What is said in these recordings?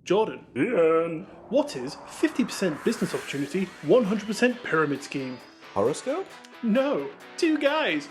Jordan, Iain. what is 50% business opportunity, 100% pyramid scheme? Horoscope? No, two guys.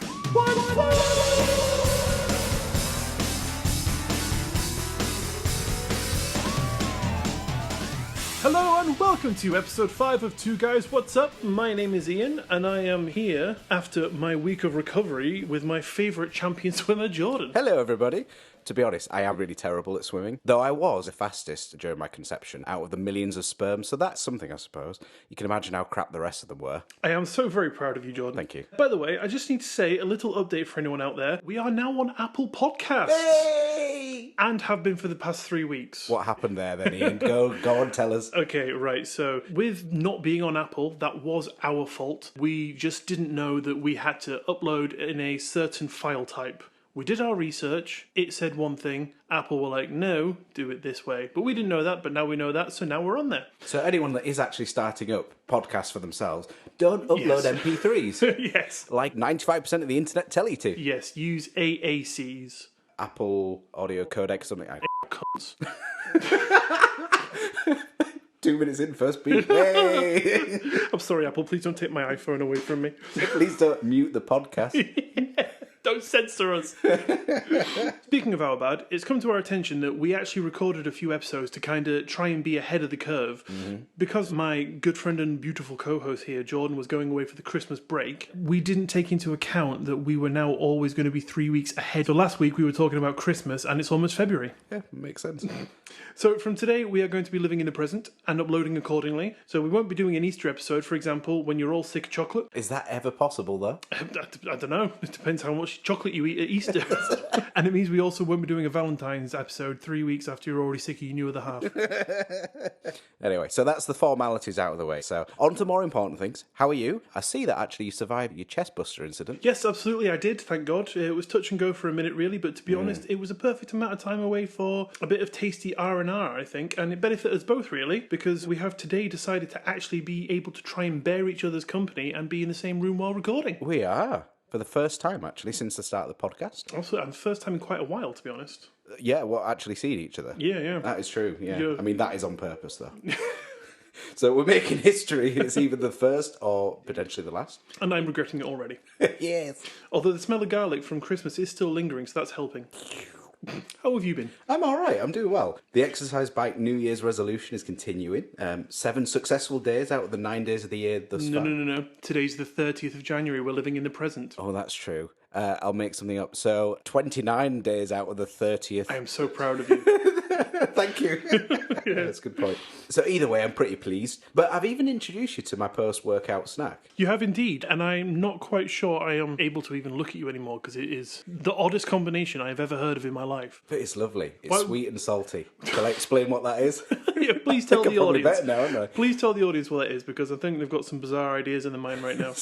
Hello and welcome to episode 5 of Two Guys What's Up. My name is Iain and I am here after my week of recovery with my favourite champion swimmer, Jordan. Hello, everybody. To be honest, I am really terrible at swimming, though I was the fastest during my conception out of the millions of sperm, so that's something, I suppose. You can imagine how crap the rest of them were. I am so very proud of you, Jordan. Thank you. By the way, I just need to say a little update for anyone out there. We are now on Apple Podcasts. Hey! And have been for the past 3 weeks. What happened there then, Iain? Go on, tell us. Okay, right. So with not being on Apple, that was our fault. We just didn't know that we had to upload in a certain file type. We did our research. It said one thing. Apple were like, no, do it this way. But we didn't know that, but now we know that, so now we're on there. So anyone that is actually starting up podcasts for themselves, don't upload Yes. MP3s. Yes. Like 95% of the internet tell you to. Yes, use AACs. Apple audio codec or something. Cunts. 2 minutes in, first beat. Hey! I'm sorry, Apple, please don't take my iPhone away from me. Please don't mute the podcast. Don't censor us. Speaking of our bad, it's come to our attention that we actually recorded a few episodes to kind of try and be ahead of the curve. Mm-hmm. Because my good friend and beautiful co-host here, Jordan, was going away for the Christmas break, we didn't take into account that we were now always going to be 3 weeks ahead. So last week we were talking about Christmas and it's almost February. Yeah, makes sense. So from today, we are going to be living in the present and uploading accordingly. So we won't be doing an Easter episode, for example, when you're all sick of chocolate. Is that ever possible, though? I don't know. It depends how much chocolate you eat at Easter. And it means we also won't be doing a Valentine's episode 3 weeks after you're already sick of your new other half. Anyway, so that's the formalities out of the way. So on to more important things. How are you? I see that actually you survived your chest buster incident. Yes, absolutely, I did, thank God. It was touch and go for a minute, really, but to be honest, it was a perfect amount of time away for a bit of tasty R&R, I think, and it benefited us both, really, because we have today decided to actually be able to try and bear each other's company and be in the same room while recording. We are. For the first time, actually, since the start of the podcast. Also, and first time in quite a while, to be honest. Yeah, well, actually seeing each other. Yeah. That is true, yeah. Yeah. I mean, that is on purpose, though. So we're making history. It's either the first or potentially the last. And I'm regretting it already. Yes. Although the smell of garlic from Christmas is still lingering, so that's helping. How have you been? I'm all right. I'm doing well. The exercise bike New Year's resolution is continuing. 7 successful days out of the 9 days of the year thus far. No. Today's the 30th of January. We're living in the present. Oh, that's true. I'll make something up. So 29 days out of the 30th. I am so proud of you. Thank you. Yeah, that's a good point. So either way, I'm pretty pleased. But I've even introduced you to my post-workout snack. You have indeed, and I'm not quite sure I am able to even look at you anymore because it is the oddest combination I have ever heard of in my life. But it's lovely. It's Why- sweet and salty. Shall I explain what that is? Yeah, please tell I'm the probably audience. better now, aren't I? Please tell the audience what it is because I think they've got some bizarre ideas in their mind right now.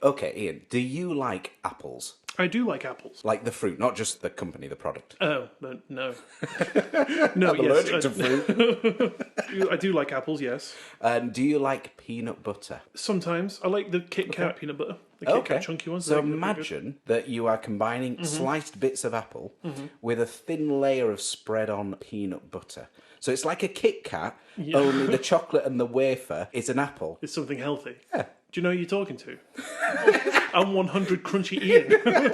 Okay, Iain, do you like apples? I do like apples. Like the fruit, not just the company, the product. Oh, no. No, I'm yes. allergic to fruit. I do like apples, yes. And do you like peanut butter? Sometimes. I like the Kit Kat peanut butter. The Kit Kat chunky ones. So they're pretty good. imagine that you are combining sliced bits of apple with a thin layer of spread on peanut butter. So it's like a Kit Kat, only the chocolate and the wafer is an apple. It's something healthy. Yeah. Do you know who you're talking to? I'm 100 Crunchy Iain.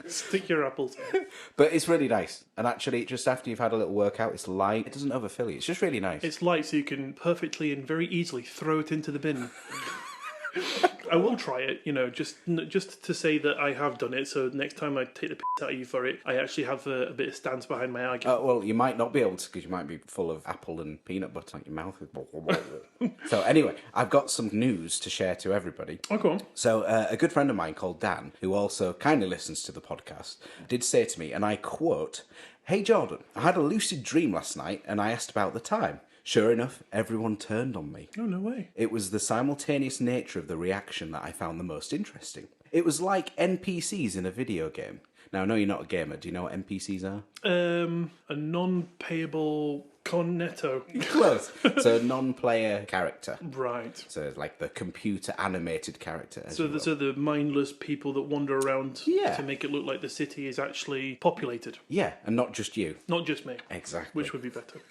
Stick your apples. But it's really nice. And actually, just after you've had a little workout, it's light. It doesn't overfill you. It's just really nice. It's light so you can perfectly and very easily throw it into the bin. I will try it, just to say that I have done it, so next time I take the piss out of you for it, I actually have a bit of stance behind my argument. Well, you might not be able to because you might be full of apple and peanut butter in your mouth. So anyway, I've got some news to share to everybody. Oh, go on. So a good friend of mine called Dan, who also kindly listens to the podcast, did say to me, and I quote, "Hey Jordan, I had a lucid dream last night and I asked about the time. Sure enough, everyone turned on me. Oh, no way. It was the simultaneous nature of the reaction that I found the most interesting. It was like NPCs in a video game. Now, I know you're not a gamer. Do you know what NPCs are? A non-payable Cornetto. Close. So non-player character. Right. So it's like the computer animated character. So the mindless people that wander around Yeah. to make it look like the city is actually populated. Yeah, and not just you. Not just me. Exactly. Which would be better.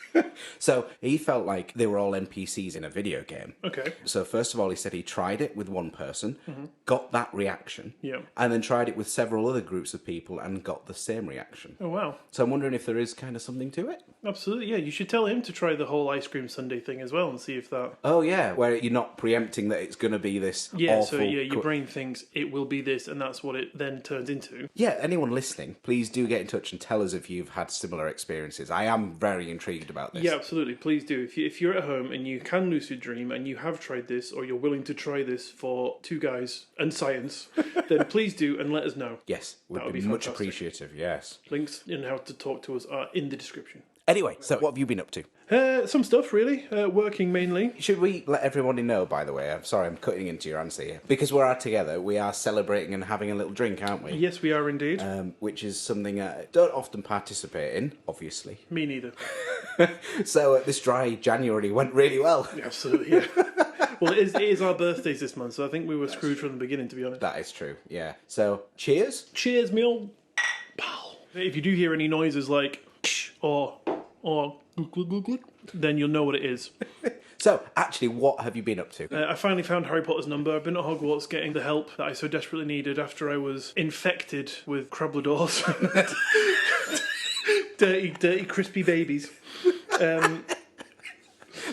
So he felt like they were all NPCs in a video game. Okay. So first of all, he said he tried it with one person, got that reaction, Yeah. and then tried it with several other groups of people and got the same reaction. Oh, wow. So I'm wondering if there is kind of something to it. Absolutely, yeah. You should tell him to try the whole ice cream sundae thing as well and see if that... Oh yeah, where you're not preempting that it's going to be this awful... so your brain thinks it will be this and that's what it then turns into. Yeah, anyone listening, please do get in touch and tell us if you've had similar experiences. I am very intrigued about this. Yeah, absolutely. Please do. If you're at home and you can lucid dream and you have tried this or you're willing to try this for two guys and science, then please do and let us know. Yes, That would would be be much fantastic. appreciative, yes. Links and how to talk to us are in the description. Anyway, so what have you been up to? Some stuff, really. Working mainly. Should we let everybody know, by the way? I'm sorry, I'm cutting into your answer here. Because we're out together, we are celebrating and having a little drink, aren't we? Yes, we are indeed. Which is something I don't often participate in, obviously. Me neither. So this dry January went really well. Absolutely, yeah. Well, it is our birthdays this month, so I think we were screwed from the beginning, to be honest. That is true, yeah. So, cheers. Cheers, me old pal. If you do hear any noises like or glug, glug, glug, glug, then you'll know what it is. So, actually, what have you been up to? I finally found Harry Potter's number. I've been at Hogwarts getting the help that I so desperately needed after I was infected with Crabladors. dirty, crispy babies.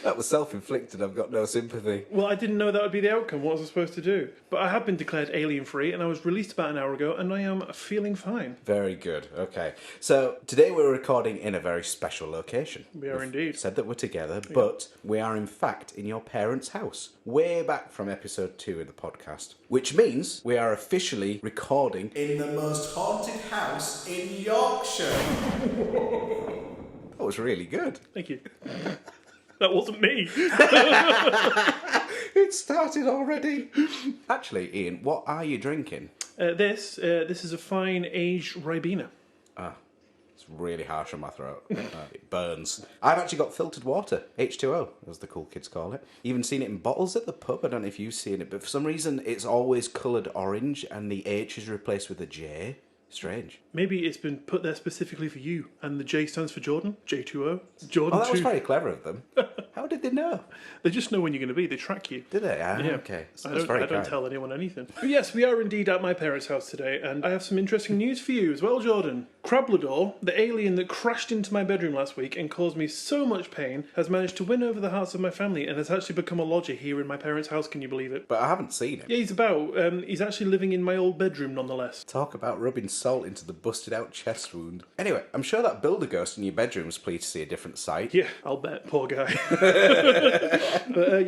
That was self-inflicted, I've got no sympathy. Well, I didn't know that would be the outcome. What was I supposed to do? But I have been declared alien-free, and I was released about an hour ago, and I am feeling fine. Very good, okay. So, today we're recording in a very special location. We are indeed. Said that we're together, but we are in fact in your parents' house, way back from episode 2 of the podcast. Which means we are officially recording in the most haunted house in Yorkshire. That was really good. Thank you. That wasn't me. It started already. Actually, Ian, what are you drinking? This is a fine aged Ribena. It's really harsh on my throat. It burns. I've actually got filtered water, H2O, as the cool kids call it. Even seen it in bottles at the pub. I don't know if you've seen it, but for some reason it's always coloured orange and the H is replaced with a J. Strange. Maybe it's been put there specifically for you, and the J stands for Jordan. J2O. Jordan Oh, that was 2. very clever of them. How did they know? They just know when you're going to be. They track you. Did they? Yeah. Okay. I That's very don't kind. tell anyone anything. But yes, we are indeed at my parents' house today, and I have some interesting news for you as well, Jordan. Crablador, the alien that crashed into my bedroom last week and caused me so much pain, has managed to win over the hearts of my family and has actually become a lodger here in my parents' house. Can you believe it? But I haven't seen him. Yeah, he's about. He's actually living in my old bedroom, nonetheless. Talk about rubbing salt into the busted out chest wound. Anyway, I'm sure that builder ghost in your bedroom's pleased to see a different sight. Yeah, I'll bet. Poor guy. But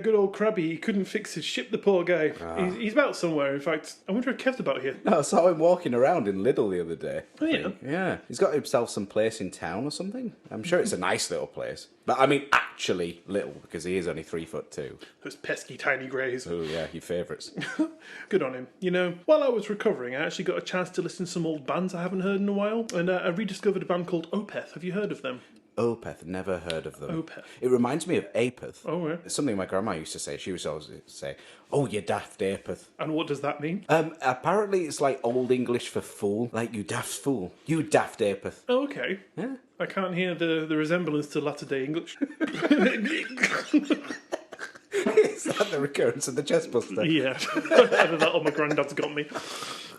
good old Krabby. He couldn't fix his ship, the poor guy. He's about somewhere. In fact, I wonder if Kev's about here. No, I saw him walking around in Lidl the other day. Oh, yeah? Yeah. He's got himself some place in town or something. I'm sure it's a nice little place. But I mean, actually little, because he is only 3'2". Those pesky tiny greys. Oh, yeah, your favourites. Good on him. You know, while I was recovering, I actually got a chance to listen to some old bands I haven't heard in a while, and I rediscovered a band called Opeth. Have you heard of them? Opeth, never heard of them. Opeth. It reminds me of Apeth. Oh, yeah. It's something my grandma used to say. She was always say, "Oh, you daft Apeth." And what does that mean? Apparently it's like Old English for fool. Like, you daft fool. You daft Apeth. Oh, okay. Yeah. I can't hear the resemblance to latter-day English. Is that the recurrence of the chest buster? Yeah. Either that or my granddad's got me.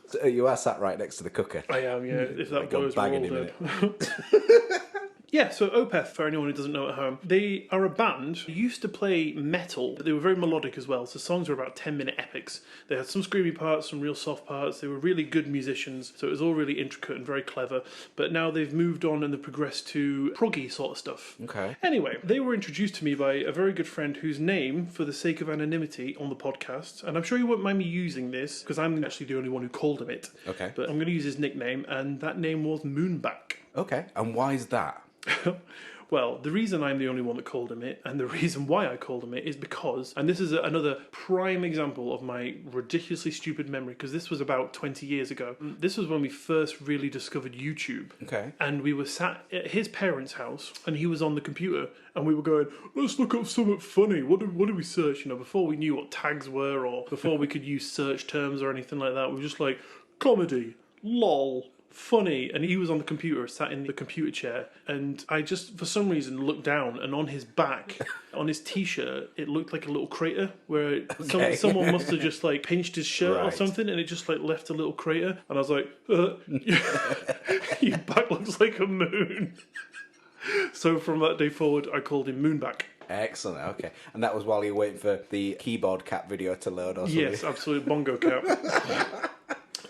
So you are sat right next to the cooker. I am, yeah. If that Like a blows bag we're in all a dead. Yeah, so Opeth, for anyone who doesn't know at home, they are a band who used to play metal, but they were very melodic as well, so songs were about 10-minute epics. They had some screamy parts, some real soft parts, they were really good musicians, so it was all really intricate and very clever, but now they've moved on and they've progressed to proggy sort of stuff. Okay. Anyway, they were introduced to me by a very good friend whose name, for the sake of anonymity on the podcast, and I'm sure you won't mind me using this, because I'm actually the only one who called him it, Okay. but I'm going to use his nickname, and that name was Moonback. Okay. And why is that? Well, the reason I'm the only one that called him it, and the reason why I called him it, is because, and this is another prime example of my ridiculously stupid memory, because this was about 20 years ago. This was when we first really discovered YouTube. Okay. And we were sat at his parents' house, and he was on the computer, and we were going, let's look up something funny. What did we search? Before we knew what tags were, or before we could use search terms or anything like that, we were just like, comedy, lol, funny. And he was on the computer, sat in the computer chair, and I just, for some reason, looked down, and on his back, on his t-shirt, it looked like a little crater where someone must have just like pinched his shirt or something, and it just like left a little crater. And I was like, your back looks like a moon. So from that day forward, I called him Moonback. Excellent, okay. And that was while you were waiting for the keyboard cat video to load or something? Yes, absolutely. Bongo cat.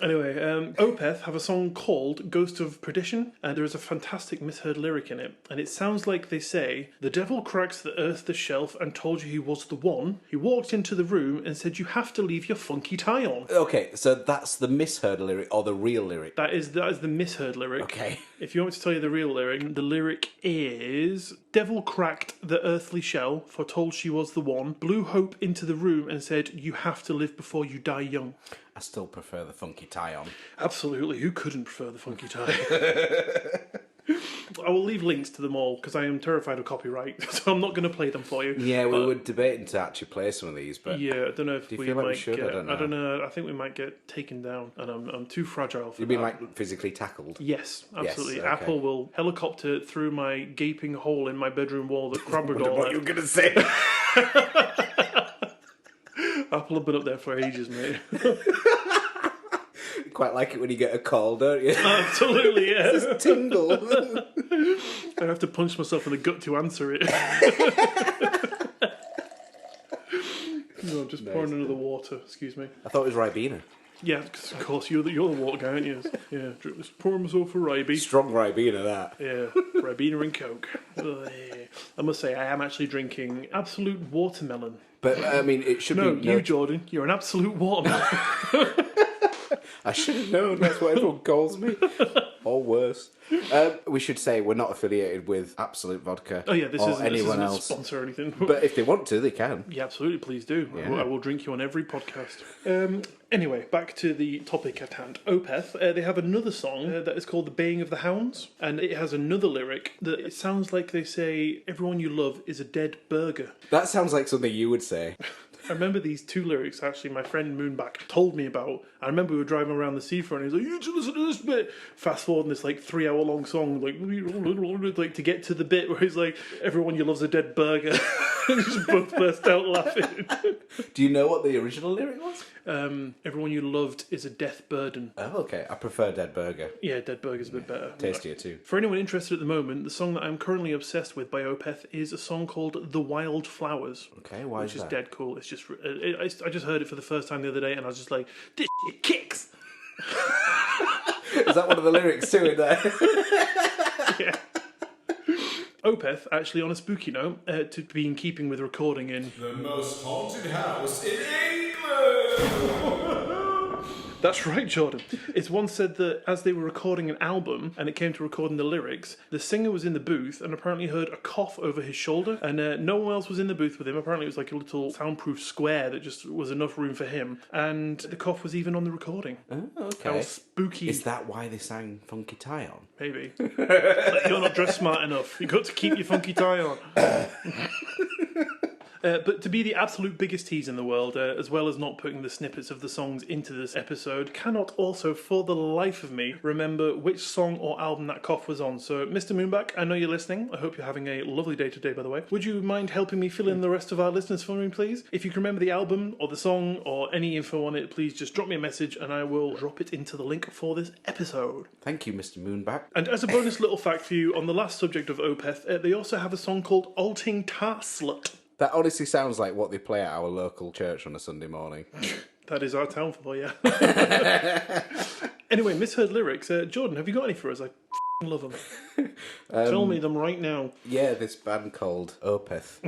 Anyway, Opeth have a song called Ghost of Perdition, and there is a fantastic misheard lyric in it. And it sounds like they say, the devil cracks the earth the shelf and told you he was the one. He walked into the room and said you have to leave your funky tie on. Okay, so that's the misheard lyric or the real lyric? That is the misheard lyric. Okay. If you want me to tell you the real lyric, the lyric is, devil cracked the earthly shell, foretold she was the one, blew hope into the room and said, you have to live before you die young. I still prefer the funky tie on. Absolutely. Who couldn't prefer the funky tie? I will leave links to them all because I am terrified of copyright, so I'm not going to play them for you. Yeah, we were debating to actually play some of these, but yeah, I don't know if do you we feel like might we should? get, I don't know. I think we might get taken down, and I'm too fragile for You've that. been like physically tackled? Yes, absolutely. Yes, okay. Apple will helicopter through my gaping hole in my bedroom wall that Crabrador. What you were going to say? Apple have been up there for ages, mate. Quite like it when you get a call, don't you? Absolutely, yeah. Just tingle. I have to punch myself in the gut to answer it. No, I'm just pouring another water. Excuse me. I thought it was Ribena. Yeah, 'cause of course you're the water guy, aren't you? Yeah, just pouring myself a Ribena. Strong Ribena, that. Yeah, Ribena and Coke. Ugh, yeah. I must say, I am actually drinking absolute watermelon. But I mean, it should No, be. you, Jordan, you're an absolute watermelon. I should have known. That's what everyone calls me. Or worse. We should say we're not affiliated with Absolute Vodka. Oh yeah, this or isn't anyone a else. sponsor or anything. But if they want to, they can. Yeah, absolutely, please do. Yeah. I will drink you on every podcast. Anyway, back to the topic at hand. Opeth, they have another song that is called The Baying of the Hounds, and it has another lyric that it sounds like they say, everyone you love is a dead burger. That sounds like something you would say. I remember these two lyrics, actually, my friend Moonback told me about. I remember we were driving around the seafront, and he was like, you should listen to this bit. Fast forward in this, 3-hour-long song, like, to get to the bit where he's like, everyone you love's a dead burger. And just both burst out laughing. Do you know what the original lyric was? Everyone you loved is a death burden. Oh, okay. I prefer Dead Burger. Yeah, dead burger's a bit better. Tastier too. For anyone interested at the moment, the song that I'm currently obsessed with by Opeth is a song called The Wilde Flowers. Okay, why which is is that? dead cool. It's just, I just heard it for the first time the other day, and I was just like, this shit kicks. Is that one of the lyrics too in there? Yeah. Opeth, actually, on a spooky note, to be in keeping with recording in The most haunted house in England! That's right, Jordan. It's once said that as they were recording an album and it came to recording the lyrics, the singer was in the booth and apparently heard a cough over his shoulder, and no one else was in the booth with him. Apparently it was like a little soundproof square that just was enough room for him, and the cough was even on the recording. Oh, okay. How spooky. Is that why they sang Funky Tie On? Maybe. Like, you're not dressed smart enough. You've got to keep your funky tie on. But to be the absolute biggest tease in the world, as well as not putting the snippets of the songs into this episode, cannot also, for the life of me, remember which song or album that cough was on. So, Mr. Moonback, I know you're listening. I hope you're having a lovely day today, by the way. Would you mind helping me fill in the rest of our listeners for me, please? If you can remember the album or the song or any info on it, please just drop me a message and I will drop it into the link for this episode. Thank you, Mr. Moonback. And as a bonus little fact for you, on the last subject of Opeth, they also have a song called Alting Tarslut. That honestly sounds like what they play at our local church on a Sunday morning. That is our town for you. Anyway, misheard lyrics. Jordan, have you got any for us? I love them. Tell me them right now. Yeah, this band called Opeth.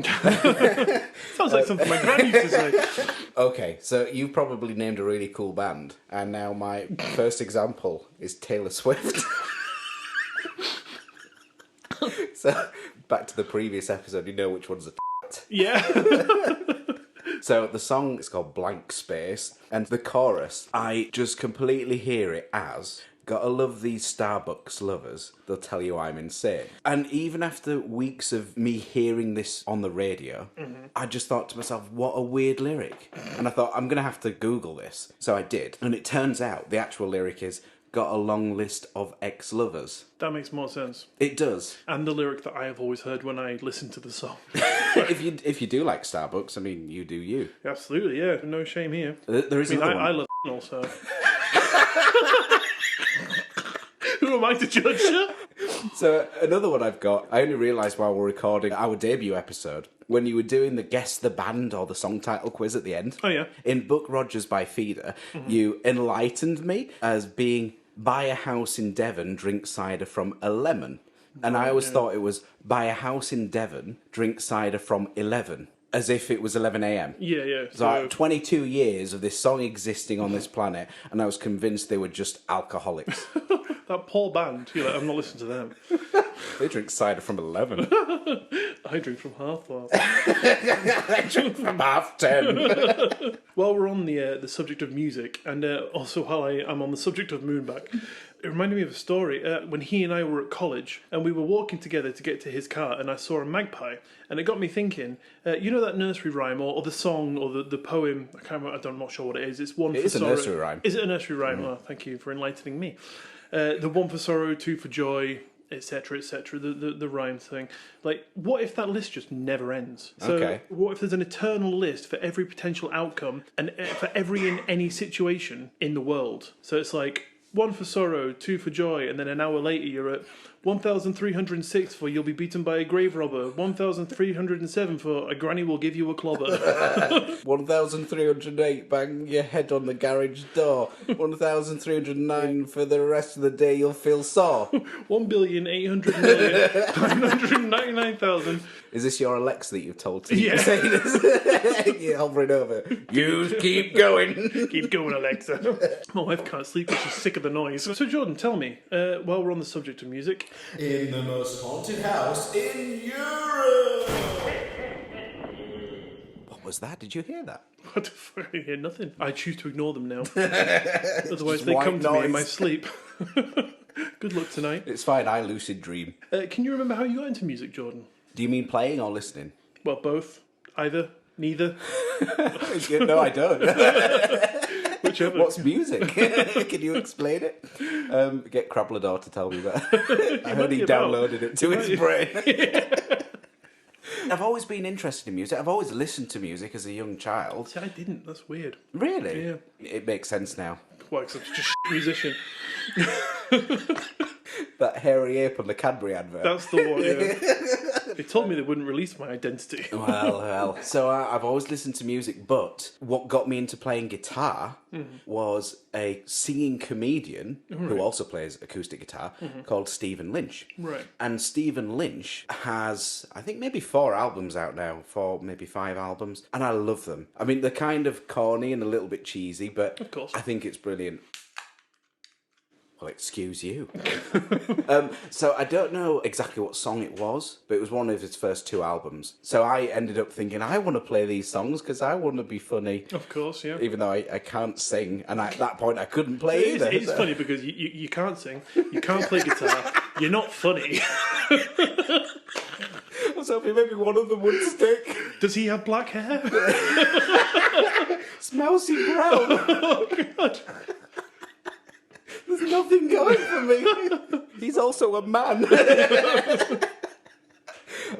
Sounds like something my gran used to say. Okay, so you've probably named a really cool band, and now my first example is Taylor Swift. So back to the previous episode, you know which one's a Yeah. So the song is called Blank Space, and the chorus, I just completely hear it as, gotta love these Starbucks lovers, they'll tell you I'm insane. And even after weeks of me hearing this on the radio, I just thought to myself, what a weird lyric. And I thought, I'm gonna have to Google this. So I did, and it turns out the actual lyric is, got a long list of ex-lovers. That makes more sense. It does. And the lyric that I have always heard when I listen to the song. If you do like Starbucks, I mean, you do you. Absolutely, yeah. No shame here. There is another one. I love also. Who am I to judge you? So another one I've got, I only realised while we're recording our debut episode, when you were doing the guess the band or the song title quiz at the end. Oh, yeah. In Buck Rogers by Feeder, you enlightened me as being buy a house in Devon, drink cider from a lemon. And I always thought it was buy a house in Devon, drink cider from 11. As if it was 11 a.m. Yeah, yeah. So 22 years of this song existing on this planet, and I was convinced they were just alcoholics. That poor band, you're like, I'm not listening to them. They drink cider from 11. I drink from half past. They drink from 10:30. While we're on the subject of music, and also while I'm on the subject of Moonback, it reminded me of a story when he and I were at college, and we were walking together to get to his car, and I saw a magpie, and it got me thinking. You know that nursery rhyme or the song or the poem? I can't remember. I'm not sure what it is. It's one. It for is a sorrow. nursery rhyme. Is it a nursery rhyme? Oh, thank you for enlightening me. The one for sorrow, two for joy, etc., etc. The rhyme thing. Like, what if that list just never ends? So, Okay. what if there's an eternal list for every potential outcome and for every and any situation in the world? So it's like one for sorrow, two for joy, and then an hour later you're at 1,306 for you'll be beaten by a grave robber, 1,307 for a granny will give you a clobber. 1,308, bang your head on the garage door. 1,309 for the rest of the day you'll feel sore. 1,800,999,000. Is this your Alexa that you've told to Yeah. say this? You're hovering over. You keep going. Keep going, Alexa. My wife can't sleep because she's sick of the noise. So Jordan, tell me, while we're on the subject of music, In the most haunted house in Europe. What was that? Did you hear that? what the fuck? I hear nothing. I choose to ignore them now. Otherwise Just they white come to me in noise. my sleep. Good luck tonight. It's fine, I lucid dream. Can you remember how you got into music, Jordan? Do you mean playing or listening? Well, both. Either. Neither. No, I don't. Whichever. What's music? Can you explain it? Get Crablador to tell me that. I heard he downloaded it to his brain. I've always been interested in music. I've always listened to music as a young child. See, I didn't. That's weird. Really? Yeah. It makes sense now. Why, because I'm just a musician. That hairy ape on the Cadbury advert. That's the one, yeah. They told me they wouldn't release my identity. Well. So I've always listened to music, but what got me into playing guitar was a singing comedian who also plays acoustic guitar called Stephen Lynch. Right. And Stephen Lynch has, I think, maybe 4 albums out now, 4, maybe 5 albums, and I love them. I mean, they're kind of corny and a little bit cheesy, but Of course. I think it's brilliant. Well, excuse you. So I don't know exactly what song it was, but it was one of his first 2 albums. So I ended up thinking, I want to play these songs because I want to be funny. Of course, yeah. Even though I can't sing, and at that point I couldn't play either. It's funny because you can't sing, you can't play guitar, you're not funny. I was hoping maybe one of them would stick. Does he have black hair? It's mousy brown. Oh, God. There's nothing going for me. He's also a man.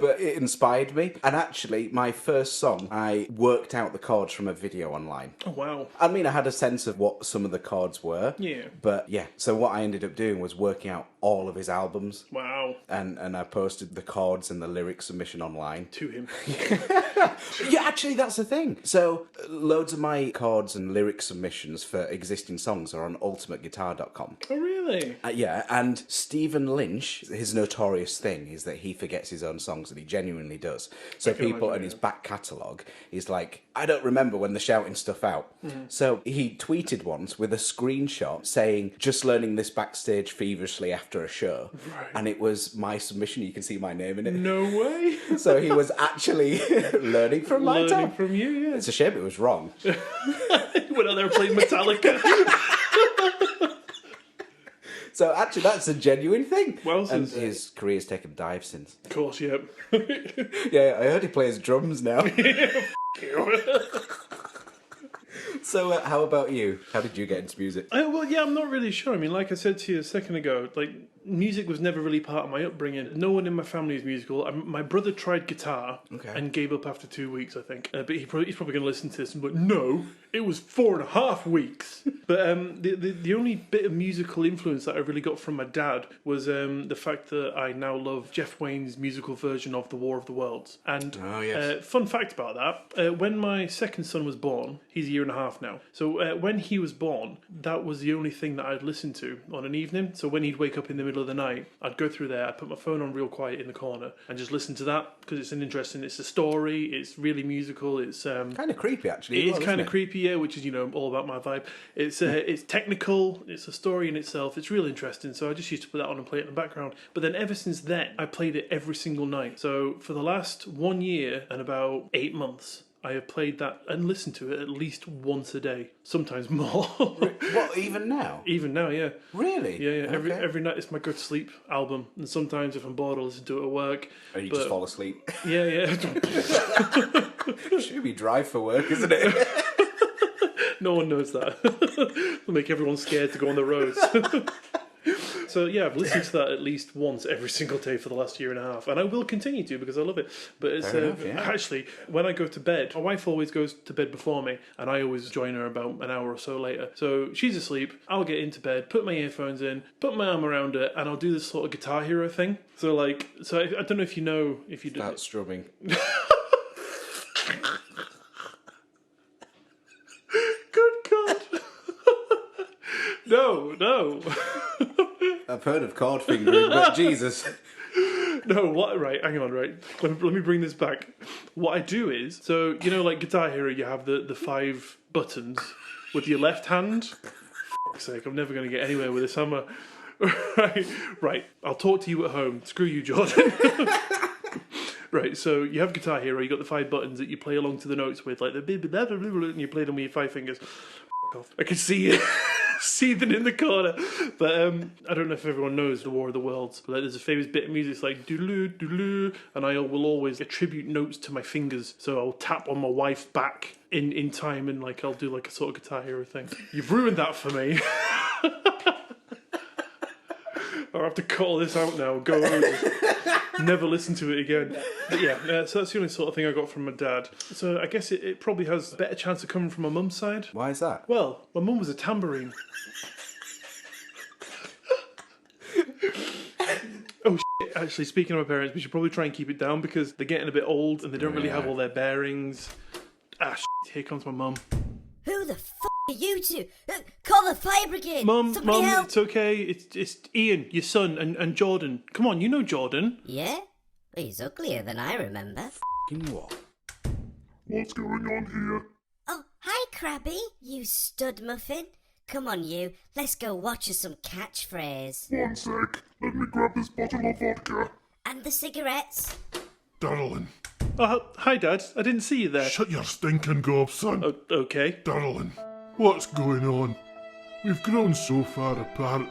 But it inspired me. And actually, my first song, I worked out the chords from a video online. Oh, wow. I mean, I had a sense of what some of the chords were. Yeah. But yeah, so what I ended up doing was working out all of his albums. Wow. And I posted the chords and the lyric submission online. To him. Yeah, actually, that's the thing. So, loads of my chords and lyric submissions for existing songs are on ultimateguitar.com. Oh, really? Yeah, and Stephen Lynch, his notorious thing is that he forgets his own songs and he genuinely does. So can people, imagine, and his back catalogue is like, I don't remember when they're shouting stuff out. So he tweeted once with a screenshot saying, just learning this backstage feverishly after a show. Right. And it was my submission. You can see my name in it. No way. So he was actually learning from my Learning time. from you, yeah. It's a shame it was wrong. He went out there and played Metallica. So actually, that's a genuine thing. Well, and his career's taken a dive since. Of course, yeah. Yeah, I heard he plays drums now. So how about you? How did you get into music? Well, yeah, I'm not really sure. I mean, like I said to you a second ago, like, music was never really part of my upbringing. No one in my family is musical. My brother tried guitar and gave up after 2 weeks, I think. But he's probably going to listen to this and be like, no, it was 4.5 weeks. But the only bit of musical influence that I really got from my dad was the fact that I now love Jeff Wayne's musical version of The War of the Worlds. And fun fact about that, when my second son was born, he's 1.5 years now. So when he was born, that was the only thing that I'd listen to on an evening. So when he'd wake up in the middle of the night, I'd go through there, I'd put my phone on real quiet in the corner and just listen to that because it's it's a story, it's really musical, it's kind of creepy actually. It is kind of creepy, yeah, which is, all about my vibe. It's technical, it's a story in itself, it's real interesting, so I just used to put that on and play it in the background. But then ever since then, I played it every single night. So for the last 1 year and about 8 months, I have played that and listened to it at least once a day, sometimes more. What, even now? Even now, yeah. Really? Yeah. Okay. Every night it's my go to sleep album, and sometimes if I'm bored, I'll listen to it at work. Or you just fall asleep. Yeah. Should be drive for work, isn't it? No one knows that. It'll make everyone scared to go on the roads. So yeah, I've listened to that at least once every single day for the last 1.5 years, and I will continue to because I love it. But it's actually, when I go to bed, my wife always goes to bed before me, and I always join her about an hour or so later. So she's asleep, I'll get into bed, put my earphones in, put my arm around her, and I'll do this sort of Guitar Hero thing. So I don't know if you know if you do. Start strumming. Good God. No. I've heard of chord fingering, but Jesus. No, what? Right, hang on, right. Let me bring this back. What I do is, so, like Guitar Hero, you have the 5 buttons with your left hand. For fuck's sake, I'm never going to get anywhere with this hammer. Right. I'll talk to you at home. Screw you, Jordan. Right, so you have Guitar Hero, you got the 5 buttons that you play along to the notes with, like the blah, blah, blah, blah, and you play them with your 5 fingers. Off. I can see you seething in the corner. But I don't know if everyone knows The War of the Worlds, but there's a famous bit of music, it's like doodaloo, doodaloo, and I will always attribute notes to my fingers. So I'll tap on my wife's back in time, and I'll do a sort of Guitar Hero thing. You've ruined that for me. I'll have to cut all this out now. Go over. Never listen to it again. But yeah, so that's the only sort of thing I got from my dad. So I guess it probably has a better chance of coming from my mum's side. Why is that? Well, my mum was a tambourine. Oh shit, actually, speaking of my parents, we should probably try and keep it down because they're getting a bit old and they don't really have all their bearings. Ah shit, here comes my mum. Who the f*** are you two? Call the fire brigade! Mum, help! it's okay. It's Iain, your son, and Jordan. Come on, you know Jordan. Yeah? Well, he's uglier than I remember. What? What's going on here? Oh, hi, Krabby, you stud muffin. Come on, you. Let's go watch us some catchphrase. 1 sec. Let me grab this bottle of vodka. And the cigarettes. Darling. Oh, hi, Dad. I didn't see you there. Shut your stinking gob, son. Oh, okay. Darling, what's going on? We've grown so far apart.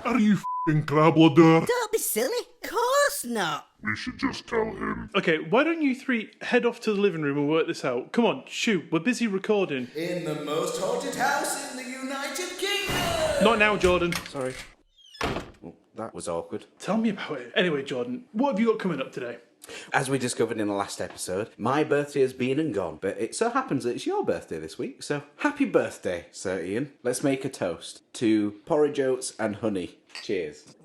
Are you f***ing Crablador? Don't be silly. Course not. We should just tell him. Okay, why don't you 3 head off to the living room and work this out? Come on, shoot, we're busy recording. In the most haunted house in the United Kingdom! Not now, Jordan. Sorry. Well, that was awkward. Tell me about it. Anyway, Jordan, what have you got coming up today? As we discovered in the last episode, my birthday has been and gone, but it so happens that it's your birthday this week, so happy birthday, Sir Iain. Let's make a toast to porridge oats and honey. Cheers.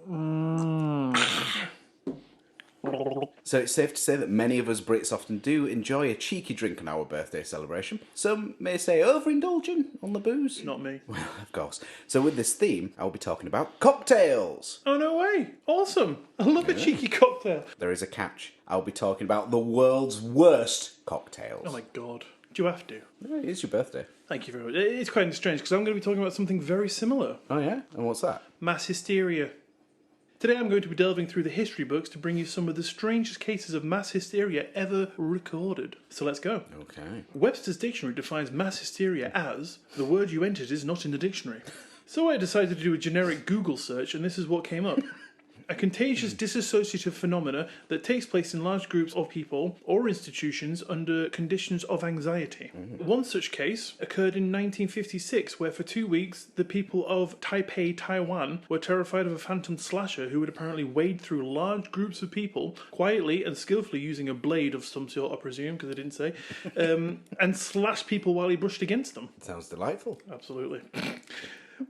So it's safe to say that many of us Brits often do enjoy a cheeky drink on our birthday celebration. Some may say overindulgent on the booze. Not me. Well, of course. So with this theme, I'll be talking about cocktails. Oh, no way. Awesome. I love a cheeky cocktail. There is a catch. I'll be talking about the world's worst cocktails. Oh, my God. Do you have to? It's your birthday. Thank you very much. It's quite strange because I'm going to be talking about something very similar. Oh, yeah? And what's that? Mass hysteria. Today I'm going to be delving through the history books to bring you some of the strangest cases of mass hysteria ever recorded. So let's go. Okay. Webster's dictionary defines mass hysteria as the word you entered is not in the dictionary. So I decided to do a generic Google search and this is what came up. A contagious dissociative phenomena that takes place in large groups of people or institutions under conditions of anxiety. One such case occurred in 1956, where for 2 weeks the people of Taipei, Taiwan were terrified of a phantom slasher who would apparently wade through large groups of people quietly and skillfully using a blade of some sort, I presume, because I didn't say, and slash people while he brushed against them. Sounds delightful. Absolutely.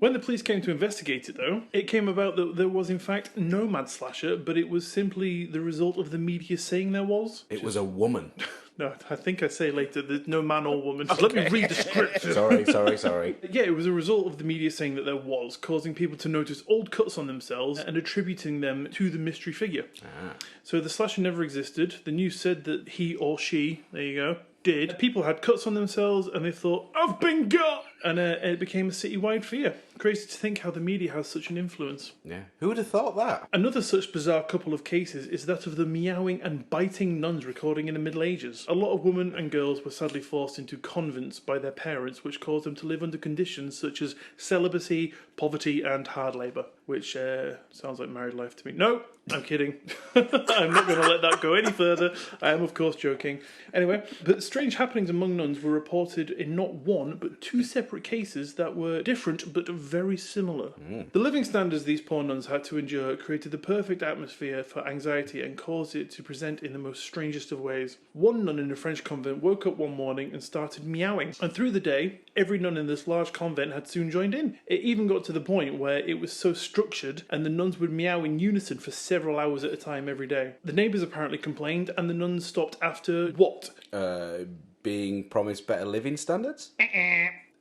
When the police came to investigate it, though, it came about that there was in fact no mad slasher, but it was simply the result of the media saying there was. It was a woman. No, I think I say later that no man or woman. Just let me read the script. Sorry. Yeah, it was a result of the media saying that there was, causing people to notice old cuts on themselves and attributing them to the mystery figure. So the slasher never existed. The news said that he or she, there you go, did. People had cuts on themselves and they thought, I've been got! And it became a citywide fear. Crazy to think how the media has such an influence. Yeah. Who would have thought that? Another such bizarre couple of cases is that of the meowing and biting nuns recording in the Middle Ages. A lot of women and girls were sadly forced into convents by their parents, which caused them to live under conditions such as celibacy, poverty, and hard labour. Which sounds like married life to me. No, I'm kidding. I'm not going to let that go any further. I am, of course, joking. Anyway, but strange happenings among nuns were reported in not one, but two separate cases that were different but very similar. The living standards these poor nuns had to endure created the perfect atmosphere for anxiety and caused it to present in the most strangest of ways. One nun in a French convent woke up one morning and started meowing, and through the day, every nun in this large convent had soon joined in. It even got to the point where it was so structured, and the nuns would meow in unison for several hours at a time every day. The neighbours apparently complained, and the nuns stopped after what? Being promised better living standards?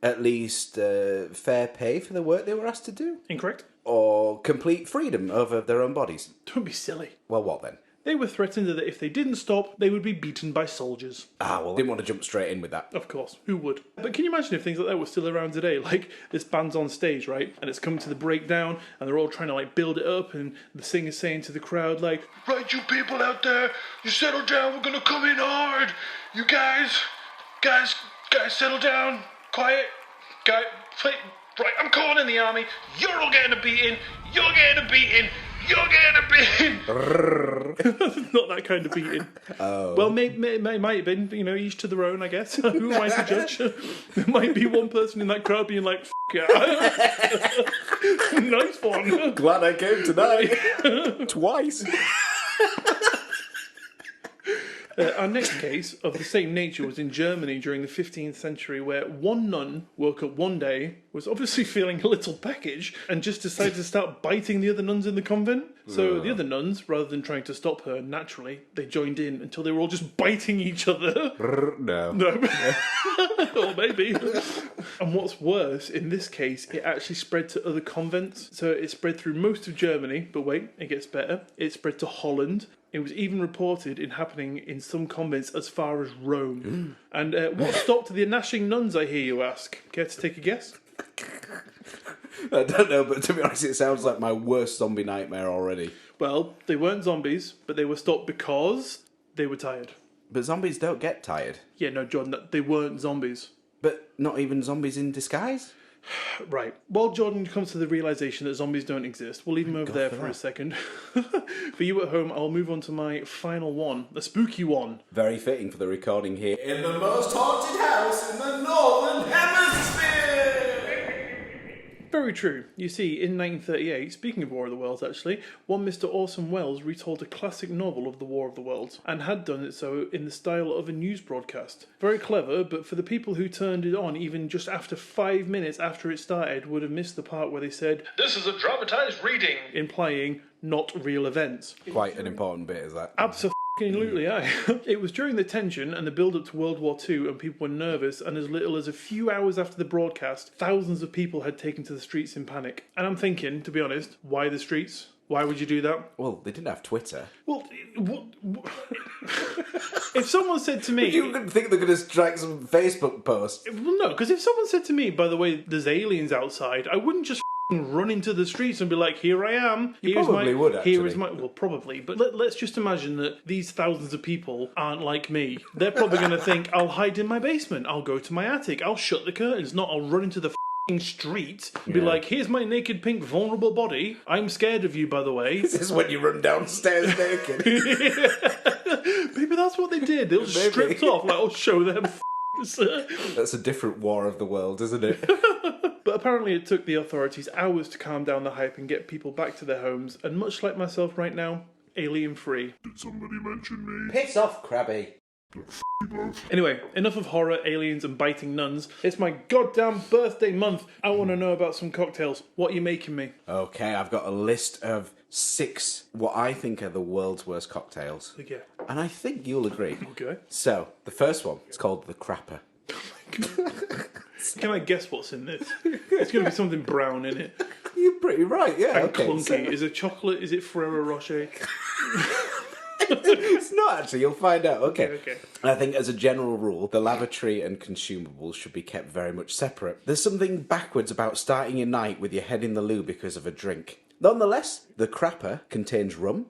At least fair pay for the work they were asked to do? Incorrect. Or complete freedom over their own bodies? Don't be silly. Well, what then? They were threatened that if they didn't stop, they would be beaten by soldiers. Well, didn't want to jump straight in with that. Of course, who would? But can you imagine if things like that were still around today? Like, this band's on stage, right? And it's come to the breakdown, and they're all trying to, like, build it up, and the singer's saying to the crowd, like, Right, you people out there, you settle down, we're gonna come in hard. You guys, settle down, quiet. Guys, right, I'm calling in the army. You're all getting a beating. You're getting a beating. You're getting a beating. Not that kind of beating. Well, it might have been, you know, each to their own, I guess. Who am I to judge? There might be one person in that crowd being like, F yeah. Nice one. Glad I came tonight. Twice. Our next case of the same nature was in Germany during the 15th century, where one nun woke up one day, was obviously feeling a little peckish, and just decided to start biting the other nuns in the convent. So the other nuns, rather than trying to stop her naturally, they joined in until they were all just biting each other. No. Or maybe. And what's worse, in this case, it actually spread to other convents. So it spread through most of Germany, but wait, it gets better. It spread to Holland. It was even reported in happening in some convents as far as Rome. And what stopped the gnashing nuns, I hear you ask? Care to take a guess? I don't know, but to be honest, it sounds like my worst zombie nightmare already. Well, they weren't zombies, but they were stopped because they were tired. But zombies don't get tired. Yeah, no, Jordan, they weren't zombies. But not even zombies in disguise? Right. While Jordan comes to the realisation that zombies don't exist, we'll leave him over there for a second. For you at home, I'll move on to my final one, the spooky one. Very fitting for the recording here. In the most haunted house in the Northern Hemisphere! Very true. You see, in 1938, speaking of War of the Worlds actually, one Mr. Orson Welles retold a classic novel of the War of the Worlds, and had done it so in the style of a news broadcast. Very clever, but for the people who turned it on even just after 5 minutes after it started would have missed the part where they said, "This is a dramatised reading," implying not real events. Quite an important bit, is that? Absolutely, yeah. It was during the tension and the build-up to World War II, and people were nervous, and as little as a few hours after the broadcast, thousands of people had taken to the streets in panic. And I'm thinking, to be honest, why the streets? Why would you do that? Well, they didn't have Twitter. Well, if someone said to me... You would think they're going to strike some Facebook post. Well, no, because if someone said to me, by the way, there's aliens outside, I wouldn't just run into the streets and be like, here I am. You probably would, actually. Here is my... Well, probably. But let's just imagine that these thousands of people aren't like me. They're probably going to think, I'll hide in my basement. I'll go to my attic. I'll shut the curtains. Not I'll run into the street and be like, here's my naked pink vulnerable body. I'm scared of you, by the way. This is when you run downstairs naked. Maybe that's what they did. They were stripped off. Like, I'll show them. That's a different war of the world, isn't it? But apparently it took the authorities hours to calm down the hype and get people back to their homes, and much like myself right now, alien-free. Did somebody mention me? Piss off, Krabby. Anyway, enough of horror, aliens, and biting nuns. It's my goddamn birthday month. I want to know about some cocktails. What are you making me? Okay, I've got a list of 6 what I think are the world's worst cocktails. Okay. And I think you'll agree. Okay. So, the first one is called the Crapper. Can I guess what's in this? It's going to be something brown in it. You're pretty right, yeah. And Okay, clunky. so- Is it chocolate? Is it Ferrero Rocher? It's not actually, you'll find out. Okay. Okay. I think as a general rule, the lavatory and consumables should be kept very much separate. There's something backwards about starting your night with your head in the loo because of a drink. Nonetheless, the Crapper contains rum,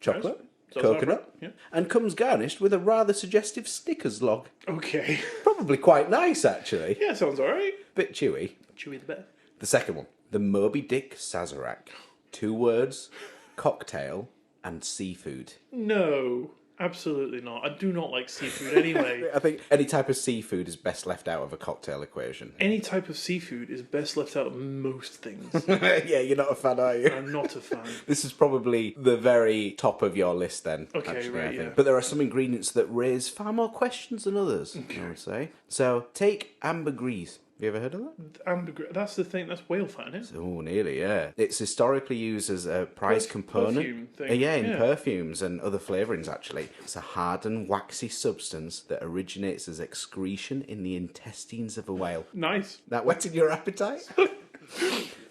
chocolate, Nice. coconut, Yeah. and comes garnished with a rather suggestive Snickers log. Okay. Probably quite nice, actually. Yeah, sounds alright. Bit chewy. Chewy the better. The second one, the Moby Dick Sazerac. 2 words, cocktail, and seafood. No, absolutely not. I do not like seafood anyway. I think any type of seafood is best left out of a cocktail equation. Any type of seafood is best left out of most things. Yeah, you're not a fan, are you? I'm not a fan. This is probably the very top of your list then. Okay, actually, right, I think. yeah. But there are some ingredients that raise far more questions than others, I would say. So, take ambergris. Have you ever heard of that? Ambergris. That's the thing. That's whale fat, isn't it? Oh, nearly, yeah. It's historically used as a prized component. Perfume thing. Yeah, in Yeah. perfumes and other flavourings, actually. It's a hard and waxy substance that originates as excretion in the intestines of a whale. Nice. That whetted your appetite?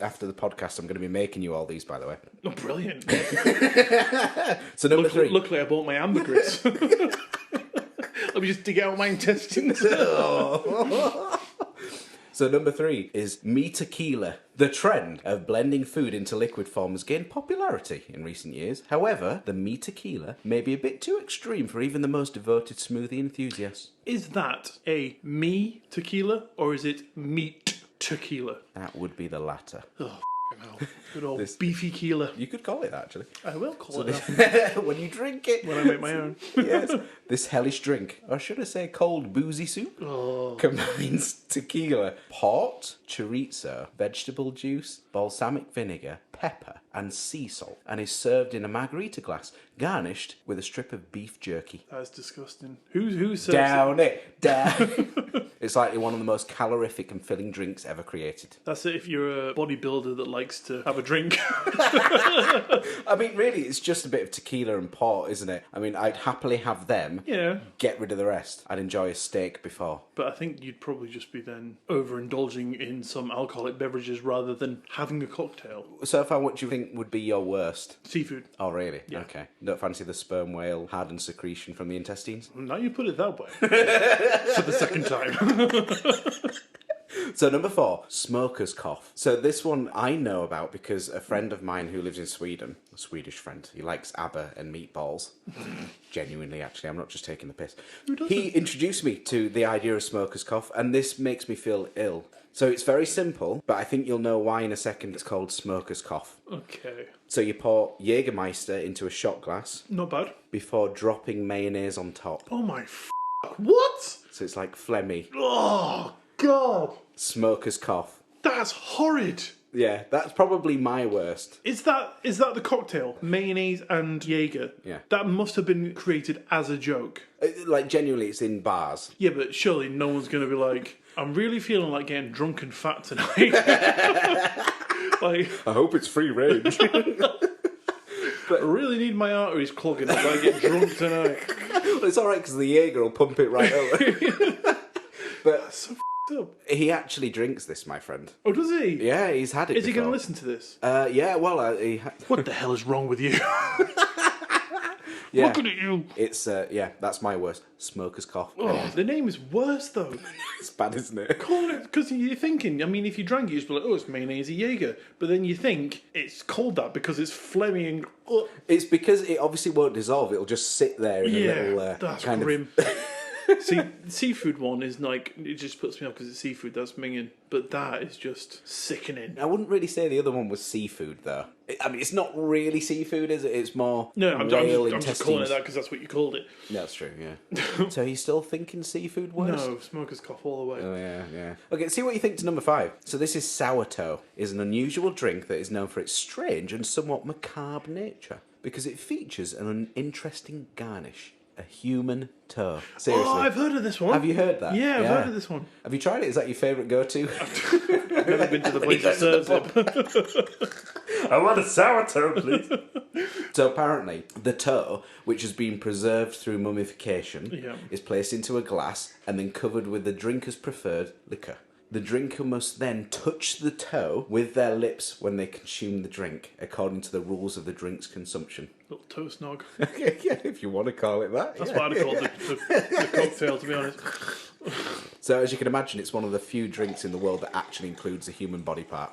After the podcast, I'm going to be making you all these, by the way. Oh, brilliant. So, number 3. Luckily, I bought my ambergris. Let me just dig out my intestines. So number 3 is me tequila. The trend of blending food into liquid form has gained popularity in recent years. However, the me tequila may be a bit too extreme for even the most devoted smoothie enthusiasts. Is that a me tequila or is it meat tequila? That would be the latter. Oh, good old beefy keela. You could call it that, actually. I will call it that When you drink it. when I make my own. Yes. This hellish drink, or should I say cold boozy soup, combines tequila, port, chorizo, vegetable juice, balsamic vinegar, pepper, and sea salt, and is served in a margarita glass, garnished with a strip of beef jerky. That's disgusting. Who serves Down it, down. It's likely one of the most calorific and filling drinks ever created. That's it if you're a bodybuilder that likes to have a drink. I mean, really, it's just a bit of tequila and port, isn't it? I mean, I'd happily have them. Yeah. Get rid of the rest. I'd enjoy a steak before. But I think you'd probably just be then overindulging in some alcoholic beverages rather than having a cocktail. So far, what do you think would be your worst? Seafood. Oh, really? Yeah. Okay. Don't fancy the sperm whale hardened secretion from the intestines? Now you put it that way. For the second time. So number 4, smoker's cough. So this one I know about because a friend of mine who lives in Sweden, a Swedish friend, he likes ABBA and meatballs. Genuinely, actually, I'm not just taking the piss. He introduced me to the idea of smoker's cough, and this makes me feel ill. So it's very simple, but I think you'll know why in a second. It's called smoker's cough. Okay. So you pour Jägermeister into a shot glass Not bad. before dropping mayonnaise on top. Oh my What? So it's like phlegmy. Oh, God. Smoker's cough. That's horrid. Yeah, that's probably my worst. Is that the cocktail? Mayonnaise and Jaeger? Yeah. That must have been created as a joke. Like, genuinely, it's in bars. Yeah, but surely no one's going to be like, I'm really feeling like getting drunk and fat tonight. Like, I hope it's free range. I really need my arteries clogging if I get drunk tonight. Well, it's alright because the Jaeger will pump it right over. But So up. he actually drinks this, my friend. Oh, does he? Yeah, he's had it Is he going to before. listen to this? Yeah, well, What the hell is wrong with you? yeah. Looking at you. It's, that's my worst. Smoker's cough. Oh, the name is worse, though. It's bad, isn't it? Call it, because you're thinking, I mean, if you drank it, you'd just be like, oh, it's mayonnaise Jaeger. But then you think it's called that because it's phlegmy and... It's because it obviously won't dissolve. It'll just sit there in a little that's kind grim. of... See, seafood one is like, it just puts me off because it's seafood, that's minging. But that is just sickening. I wouldn't really say the other one was seafood, though. I mean, it's not really seafood, is it? It's more No, I'm just calling it intestines. that because that's what you called it. That's true, yeah. So are you still thinking seafood worse? No, smoker's cough all the way. Oh, yeah. Okay, see what you think to number 5. So this is sourdough. Is an unusual drink that is known for its strange and somewhat macabre nature because it features an interesting garnish. A human toe. Seriously. Oh, I've heard of this one. Have you heard that? Yeah, I've heard of this one. Have you tried it? Is that your favourite go-to? I've never been to the place that serves it. I want a sourdough, please. So apparently, the toe, which has been preserved through mummification, is placed into a glass and then covered with the drinker's preferred liquor. The drinker must then touch the toe with their lips when they consume the drink, according to the rules of the drink's consumption. Little toe snog. Yeah, if you want to call it that. That's what I'd call the cocktail, to be honest. So, as you can imagine, it's one of the few drinks in the world that actually includes a human body part.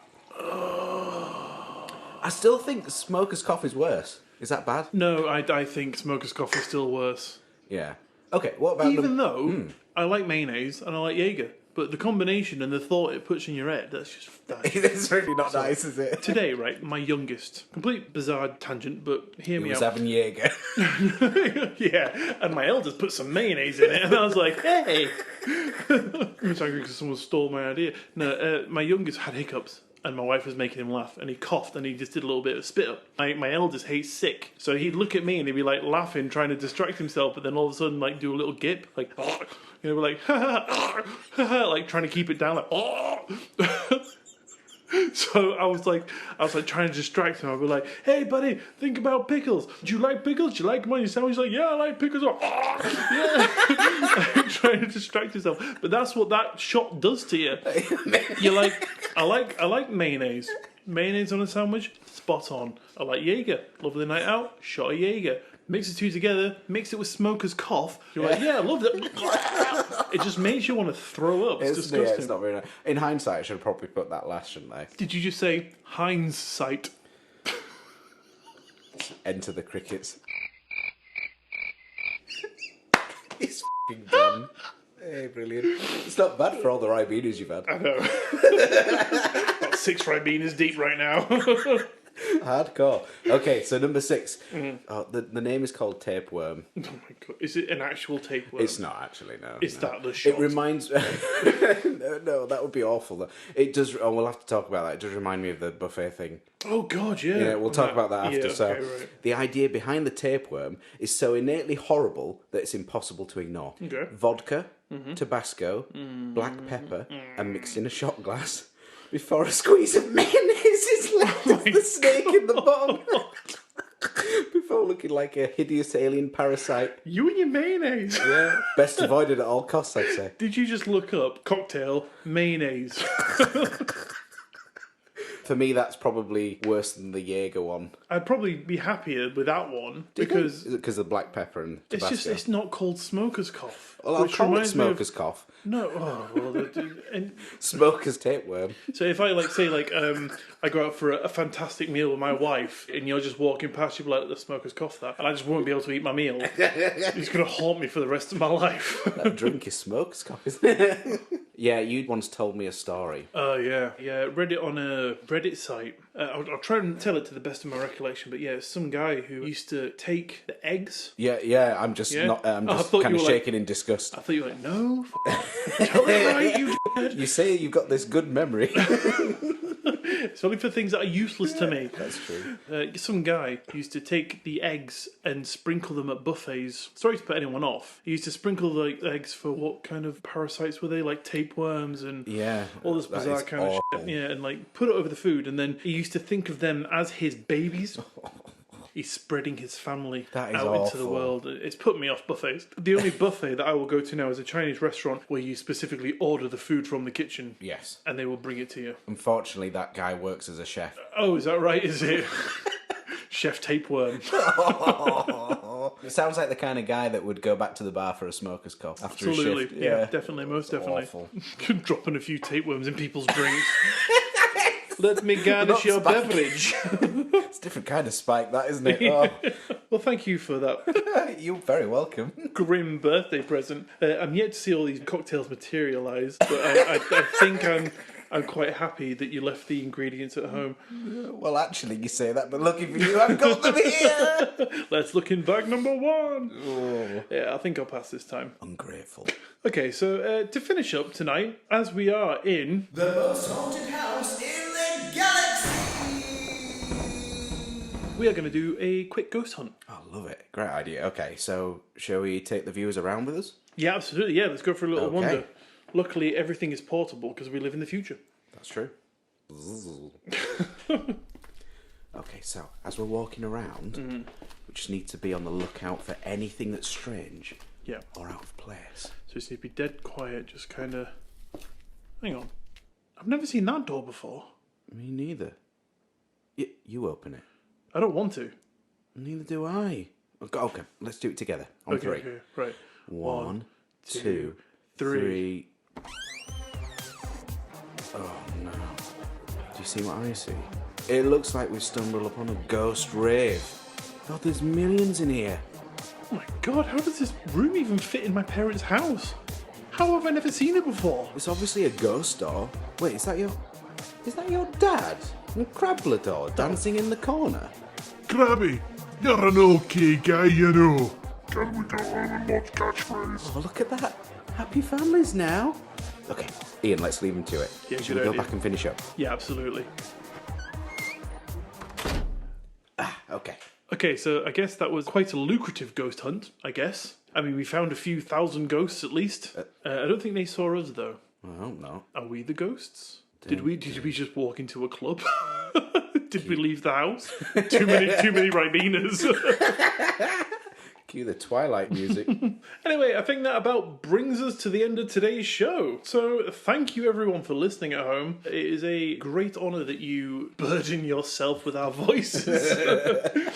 I still think smoker's cough is worse. Is that bad? No, I think smoker's cough is still worse. Yeah. Okay, what about... Even though I like mayonnaise and I like Jaeger. But the combination and the thought it puts in your head, that's just... It's really not nice, is it? Today, right, my youngest, complete bizarre tangent, but hear me He was out. having Jaeger. Yeah, and my eldest put some mayonnaise in it, and I was like, hey! I was angry because someone stole my idea. No, my youngest had hiccups, and my wife was making him laugh, and he coughed, and he just did a little bit of spit up. My eldest hates sick, so he'd look at me, and he'd be like laughing, trying to distract himself, but then all of a sudden, like, do a little gip, like, you know, like, like trying to keep it down, like, So I was like trying to distract him. I'd be like, "Hey, buddy, think about pickles. Do you like pickles? Do you like them on your sandwich?" He's like, "Yeah, I like pickles." Yeah, trying to distract yourself. But that's what that shot does to you. You're like, I like mayonnaise. Mayonnaise on a sandwich, spot on. I like Jaeger. Lovely night out, shot of Jaeger. Mix the two together, mix it with smoker's cough. You're like, yeah, I love that. It just makes you want to throw up. It's disgusting. Yeah, it's not very nice. In hindsight, I should have probably put that last, shouldn't I? Did you just say hindsight? Enter the crickets. He's f***ing done. Hey, brilliant. It's not bad for all the Ribenas you've had. I know. About 6 Ribenas deep right now. Hardcore. Okay, so number 6. Oh, the name is called tapeworm. Oh my god. Is it an actual tapeworm? It's not actually, no. Is that the shot? It reminds... no, that would be awful. Though. It does... Oh, we'll have to talk about that. It does remind me of the buffet thing. Oh god, yeah. Yeah, we'll talk about that after. Yeah, So, okay, right. the idea behind the tapeworm is so innately horrible that it's impossible to ignore. Okay. Vodka, Tabasco, black pepper, and mixed in a shot glass before a squeeze of mayonnaise is left of the snake in the bottom. Before looking like a hideous alien parasite. You and your mayonnaise. Yeah, best avoided at all costs, I'd say. Did you just look up cocktail mayonnaise? For me, that's probably worse than the Jaeger one. I'd probably be happier with that one because Is it because of black pepper and Tabasco? it's not called smoker's cough. Well, I'll which call it reminds me of- smoker's cough. No, and Smoker's tapeworm. so if I I go out for a fantastic meal with my wife and you're just walking past, you'll be like, the smoker's cough that, and I just won't be able to eat my meal. It's going to haunt me for the rest of my life. That drink is smoker's cough, isn't it? Yeah, you once told me a story. Oh, yeah. Read it on a Reddit site. I'll try and tell it to the best of my recollection, but yeah, it's some guy who used to take the eggs. Yeah, I'm just Yeah? not. I'm Oh, I just thought kind you of were like- shaking in disgust. I thought you were like, no, tell it right, you d***head. You say you've got this good memory. It's only for things that are useless to me. That's true. Some guy used to take the eggs and sprinkle them at buffets. Sorry to put anyone off. He used to sprinkle the eggs for what kind of parasites were they? Like tapeworms and Yeah, all this that bizarre is kind of awful. shit. Yeah, and like put it over the food, and then he used to think of them as his babies. He's spreading his family That is out into the awful. world. It's put me off buffets. The only buffet that I will go to now is a Chinese restaurant where you specifically order the food from the kitchen. Yes. And they will bring it to you. Unfortunately, that guy works as a chef. Oh, is that right? Is it? Chef Tapeworm. It sounds like the kind of guy that would go back to the bar for a smoker's cup after Absolutely. a shift. Yeah, definitely. Most definitely. Awful. Dropping a few tapeworms in people's drinks. Let me garnish Not your Spike. beverage. It's a different kind of spike, that, isn't it? Oh. Well, thank you for that You're very welcome. grim birthday present. I'm yet to see all these cocktails materialise, but I think I'm quite happy that you left the ingredients at home. Well, actually, you say that, but lucky for you, I've got them here. Let's look in bag number 1. Oh. Yeah, I think I'll pass this time. Ungrateful. Okay, so to finish up tonight, as we are in... The most haunted house in the galaxy! We are going to do a quick ghost hunt. I love it. Great idea. Okay, so shall we take the viewers around with us? Yeah, absolutely. Yeah, let's go for a little Okay. wander. Luckily, everything is portable because we live in the future. That's true. Okay, so as we're walking around, we just need to be on the lookout for anything that's strange Yeah. or out of place. So just need to be dead quiet, just kind of... Hang on. I've never seen that door before. Me neither. You open it. I don't want to. Neither do I. Okay, let's do it together. On Okay, three. okay, right. 1, 2, 3. 3. Oh no. Do you see what I see? It looks like we've stumbled upon a ghost rave. God, there's millions in here. Oh my god, how does this room even fit in my parents' house? How have I never seen it before? It's obviously a ghost door. Wait, is that your dad? And Crablador dancing in the corner? Krabby, you're an okay guy, you know. Can we go home and watch catchphrase? Oh, look at that. Happy families now. Okay, Ian, let's leave him to it. Yeah, Should good we go idea. back and finish up? Yeah, absolutely. Okay. Okay, so I guess that was quite a lucrative ghost hunt, I guess. I mean, we found a few thousand ghosts at least. I don't think they saw us, though. I don't know. Are we the ghosts? Did we just walk into a club? Did we leave the house? Too many Ribenas. Cue the Twilight music. Anyway, I think that about brings us to the end of today's show. So thank you everyone for listening at home. It is a great honour that you burden yourself with our voices.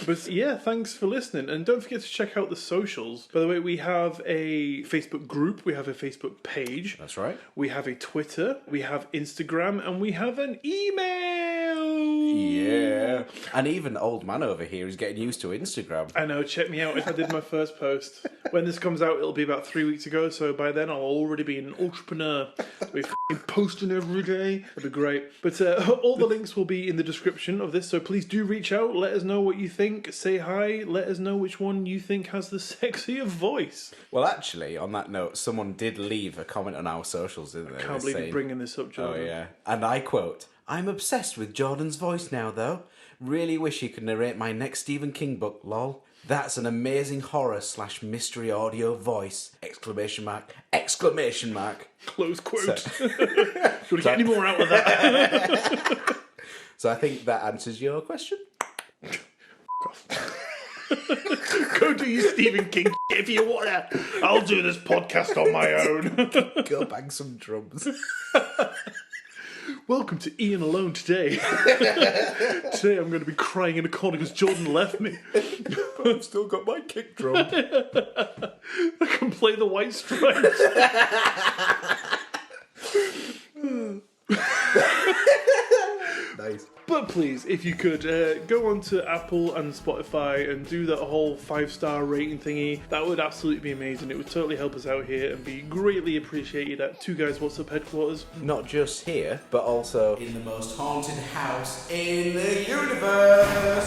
But yeah, thanks for listening. And don't forget to check out the socials. By the way, we have a Facebook group. We have a Facebook page. That's right. We have a Twitter. We have Instagram. And we have an email. Yeah. And even old man over here is getting used to Instagram. I know, check me out if I did my first post. When this comes out, it'll be about 3 weeks ago, so by then I'll already be an entrepreneur. We're posting every day. It'll be great. But all the links will be in the description of this, so please do reach out, let us know what you think, say hi, let us know which one you think has the sexier voice. Well, actually, on that note, someone did leave a comment on our socials, didn't they? Can't believe you're bringing this up, Oh, Jordan. yeah. And I quote, "I'm obsessed with Jordan's voice now, though. Really wish he could narrate my next Stephen King book, lol. That's an amazing horror/mystery audio voice! Exclamation mark. Exclamation mark. Close quote. Do you want to get any more out of that? So I think that answers your question. Go do your Stephen King if you want to. I'll do this podcast on my own. Go bang some drums. Welcome to Iain Alone today. Today I'm going to be crying in a corner because Jordan left me. I've still got my kick drum. I can play the White Stripes. Nice. But please, if you could, go on to Apple and Spotify and do that whole 5-star rating thingy. That would absolutely be amazing. It would totally help us out here and be greatly appreciated at Two Guys What's Up headquarters. Not just here, but also In the most haunted house in the universe!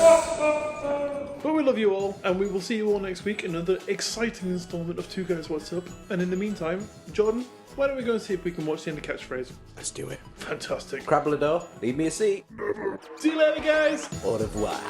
But we love you all, and we will see you all next week in another exciting installment of Two Guys What's Up. And in the meantime, Jordan, why don't we go and see if we can watch the end of Catchphrase? let's do it. Fantastic. Crablador, leave me a seat. See you later, guys! Au revoir.